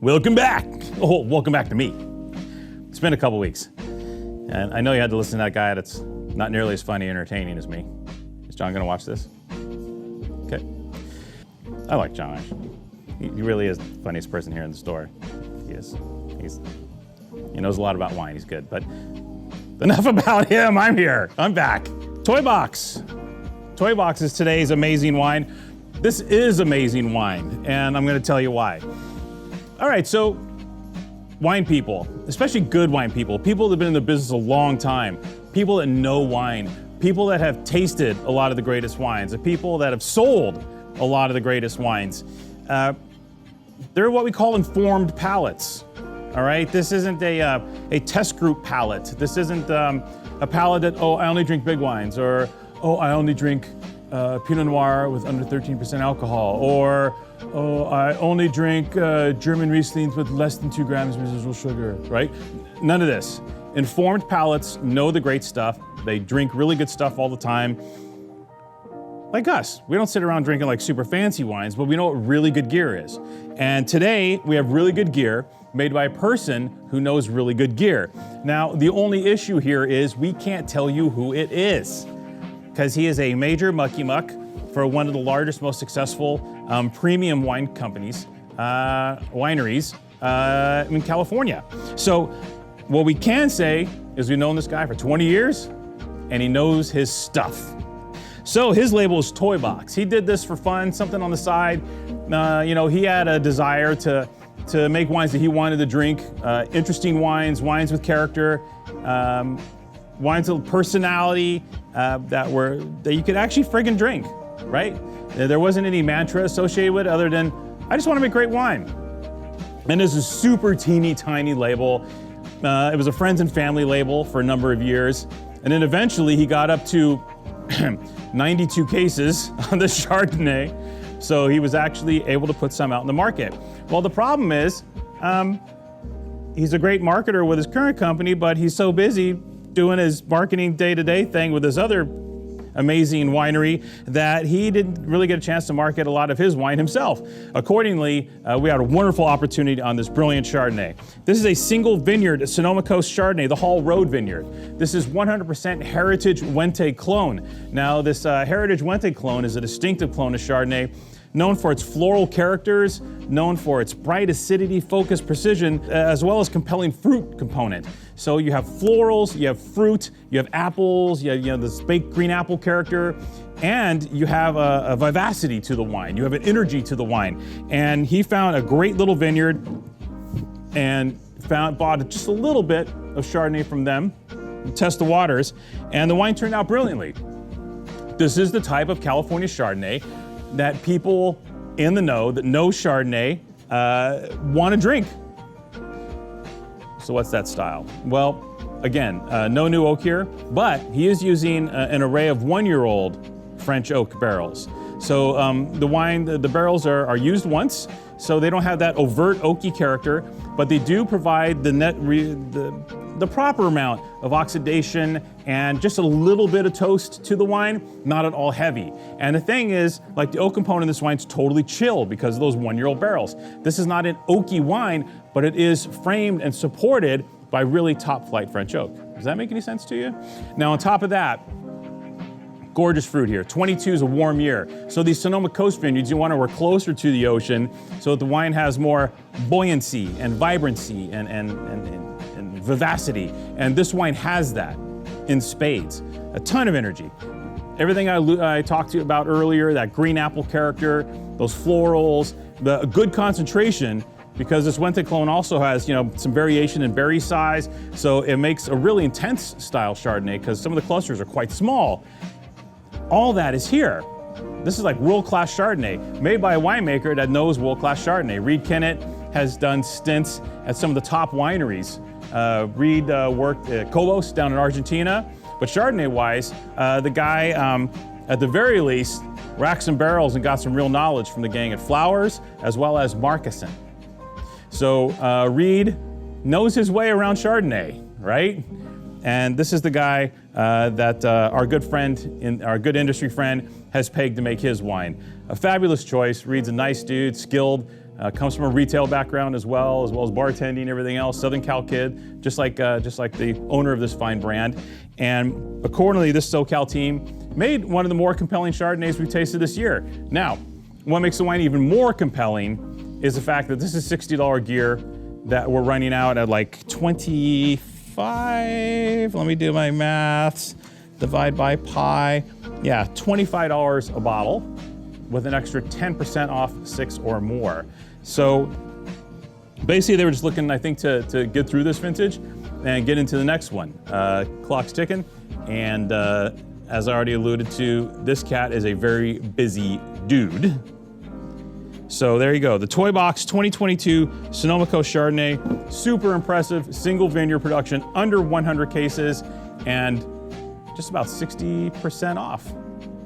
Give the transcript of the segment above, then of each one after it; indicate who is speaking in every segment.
Speaker 1: Welcome back. Oh, welcome back to me. It's been a couple weeks, and I know you had to listen to that guy that's not nearly as funny and entertaining as me. Is John gonna watch this? Okay. I like John, actually. He really is the funniest person here in the store. He is. He knows a lot about wine. He's good, but enough about him. I'm here. I'm back. Toybox. Toybox is today's amazing wine. This is amazing wine, and I'm gonna tell you why. All right, so wine people, especially good wine people, people that have been in the business a long time, people that know wine, people that have tasted a lot of the greatest wines, the people that have sold a lot of the greatest wines, they're what we call informed palates. All right, this isn't a test group palate. This isn't a palate that, oh, I only drink big wines, or oh, I only drink Pinot Noir with under 13% alcohol, or oh, I only drink German Rieslings with less than 2 grams of residual sugar, right? None of this. Informed palates know the great stuff. They drink really good stuff all the time. Like us, we don't sit around drinking like super fancy wines, but we know what really good gear is. And today we have really good gear made by a person who knows really good gear. Now, the only issue here is we can't tell you who it is, because he is a major mucky muck for one of the largest, most successful premium wine companies, wineries in California. So what we can say is we've known this guy for 20 years and he knows his stuff. So his label is Toybox. He did this for fun, something on the side. He had a desire to make wines that he wanted to drink, interesting wines, wines with character, wines with personality that you could actually friggin' drink, right? There wasn't any mantra associated with it other than, I just want to make great wine. And this is a super teeny tiny label. It was a friends and family label for a number of years. And then eventually he got up to 92 cases on the Chardonnay. So he was actually able to put some out in the market. Well, the problem is, he's a great marketer with his current company, but he's so busy doing his marketing day-to-day thing with his other amazing winery that he didn't really get a chance to market a lot of his wine himself. Accordingly, we had a wonderful opportunity on this brilliant Chardonnay. This is a single vineyard, Sonoma Coast Chardonnay, the Hall Road Vineyard. This is 100% Heritage Wente clone. Now, this Heritage Wente clone is a distinctive clone of Chardonnay, known for its floral characters, known for its bright acidity, focused precision, as well as compelling fruit component. So you have florals, you have fruit, you have apples, you have this baked green apple character, and you have a vivacity to the wine. You have an energy to the wine. And he found a great little vineyard and bought just a little bit of Chardonnay from them, test the waters, and the wine turned out brilliantly. This is the type of California Chardonnay that people in the know that know Chardonnay want to drink. So what's that style? Well, again, no new oak here, but he is using an array of 1-year-old French oak barrels. So the barrels are used once, so they don't have that overt oaky character, but they do provide the proper amount of oxidation and just a little bit of toast to the wine, not at all heavy. And the thing is, like the oak component in this wine's totally chill because of those 1-year-old barrels. This is not an oaky wine, but it is framed and supported by really top flight French oak. Does that make any sense to you? Now on top of that, gorgeous fruit here. 22 is a warm year. So these Sonoma Coast vineyards, you want to work closer to the ocean so that the wine has more buoyancy and vibrancy and vivacity. And this wine has that in spades. A ton of energy. Everything I talked to you about earlier, that green apple character, those florals, the good concentration, because this Wente clone also has, some variation in berry size. So it makes a really intense style Chardonnay because some of the clusters are quite small. All that is here. This is like world-class Chardonnay, made by a winemaker that knows world-class Chardonnay. Reed Kennett has done stints at some of the top wineries. Reed worked at Cobos down in Argentina, but Chardonnay-wise, the guy, at the very least, racked some barrels and got some real knowledge from the gang at Flowers, as well as Marcassin. So Reed knows his way around Chardonnay, right? And this is the guy that our good friend, our good industry friend, has pegged to make his wine. A fabulous choice. Reed's a nice dude, skilled, Comes from a retail background as well as bartending, everything else. Southern Cal kid, just like the owner of this fine brand. And accordingly, this SoCal team made one of the more compelling Chardonnays we've tasted this year. Now, what makes the wine even more compelling is the fact that this is $60 gear that we're running out at like 25. Let me do my maths. Divide by pi. Yeah, $25 a bottle with an extra 10% off 6 or more. So basically they were just looking, I think, to get through this vintage and get into the next one. Clock's ticking, and as I already alluded to, this cat is a very busy dude. So there you go, the Toybox 2022 Sonoma Coast Chardonnay. Super impressive, single vineyard production, under 100 cases, and just about 60% off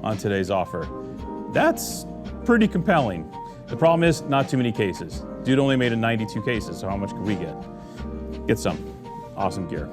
Speaker 1: on today's offer. That's pretty compelling. The problem is not too many cases. Dude only made 92 cases, so how much could we get? Get some awesome gear.